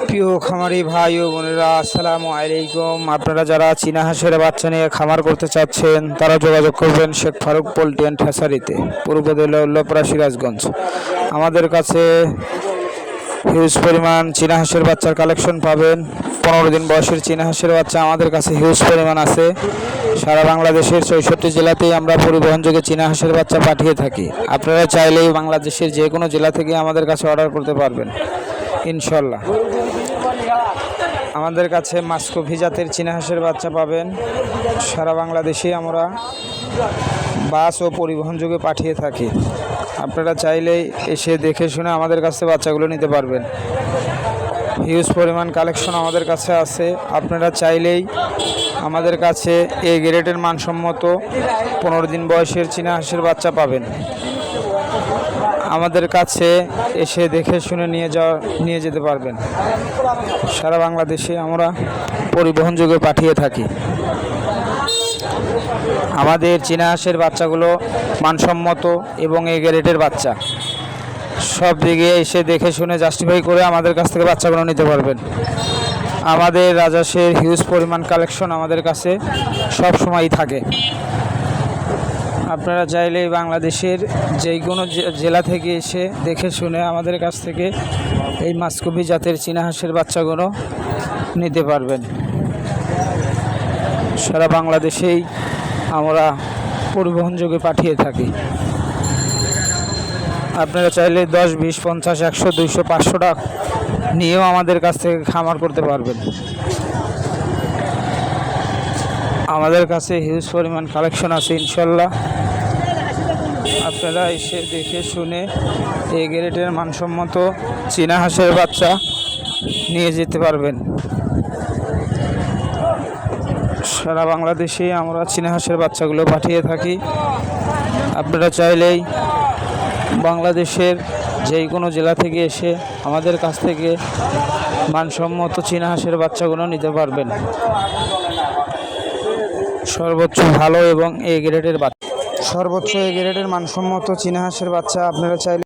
প্রিয় খামারি ভাই ও বোনেরা, আসসালামু আলাইকুম। আপনারা যারা চীনা হাঁসের বাচ্চা নিয়ে খামার করতে চাচ্ছেন তারা যোগাযোগ করবেন শেখ ফারুক পোল্ট্রি অ্যান্ড হ্যাচারিতে, পূর্ব জেলা উল্লাপাড়া, সিরাজগঞ্জ। আমাদের কাছে হিউজ পরিমাণ চীনা হাঁসের বাচ্চার কালেকশন পাবেন। 15 দিন বয়সের চীনা হাঁসের বাচ্চা আমাদের কাছে হিউজ পরিমাণ আছে। সারা বাংলাদেশের 64 জেলাতেই আমরা পরিবহনযোগে চীনা হাঁসের বাচ্চা পাঠিয়ে থাকি। আপনারা চাইলেই বাংলাদেশের যে কোনো জেলা থেকে আমাদের কাছে অর্ডার করতে পারবেন ইনশাল্লাহ। আমাদের কাছে মাস্কোভি জাতের চীনা হাঁসের বাচ্চা পাবেন। সারা বাংলাদেশে আমরা বাস ও পরিবহন যোগে পাঠিয়ে থাকি। আপনারা চাইলেই এসে দেখে শুনে আমাদের কাছে বাচ্চাগুলো নিতে পারবেন। হিউজ পরিমাণ কালেকশন আমাদের কাছে আছে। আপনারা চাইলেই আমাদের কাছে এ গ্রেডের মানসম্মত 15 দিন বয়সের চীনা হাঁসের বাচ্চা পাবেন। আমাদের কাছে এসে দেখে শুনে নিয়ে যেতে পারবেন। সারা বাংলাদেশে আমরা পরিবহন যোগে পাঠিয়ে থাকি। আমাদের চীনা হাঁসের বাচ্চাগুলো মানসম্মত এবং এ গ্রেডের বাচ্চা। সব দিকে এসে দেখে শুনে জাস্টিফাই করে আমাদের কাছ থেকে বাচ্চাগুলো নিতে পারবেন। আমাদের রাজহাঁসের হিউজ পরিমাণ কালেকশন আমাদের কাছে সব সময়ই থাকে। আপনারা চাইলেই বাংলাদেশের যে কোনো জেলা থেকে এসে দেখে শুনে আমাদের কাছ থেকে এই মাস্কোভি জাতের চীনা হাঁসের বাচ্চাগুলো নিতে পারবেন। সারা বাংলাদেশেই আমরা পরিবহন যোগে পাঠিয়ে থাকি। আপনারা চাইলে 10, 20, 50, 100, 200, 500 টাকা নিয়েও আমাদের কাছ থেকে খামার করতে পারবেন। আমাদের কাছে হিউজ পরিমাণ কালেকশন আছে ইনশাল্লাহ। আপনারা এসে দেখে শুনে এ গ্রেডের মানসম্মত চীনা হাঁসের বাচ্চা নিয়ে যেতে পারবেন। সারা বাংলাদেশে আমরা চীনা হাঁসের বাচ্চাগুলো পাঠিয়ে থাকি। আপনারা চাইলেই বাংলাদেশের যে কোনো জেলা থেকে এসে আমাদের কাছ থেকে মানসম্মত চীনা হাঁসের বাচ্চাগুলো নিতে পারবেন। সর্বোচ্চ ভালো এবং এ গ্রেডের বাচ্চা, সর্বোচ্চ এ গ্রেডের মানসম্মত চীনা হাঁসের বাচ্চা আপনারা চাইলে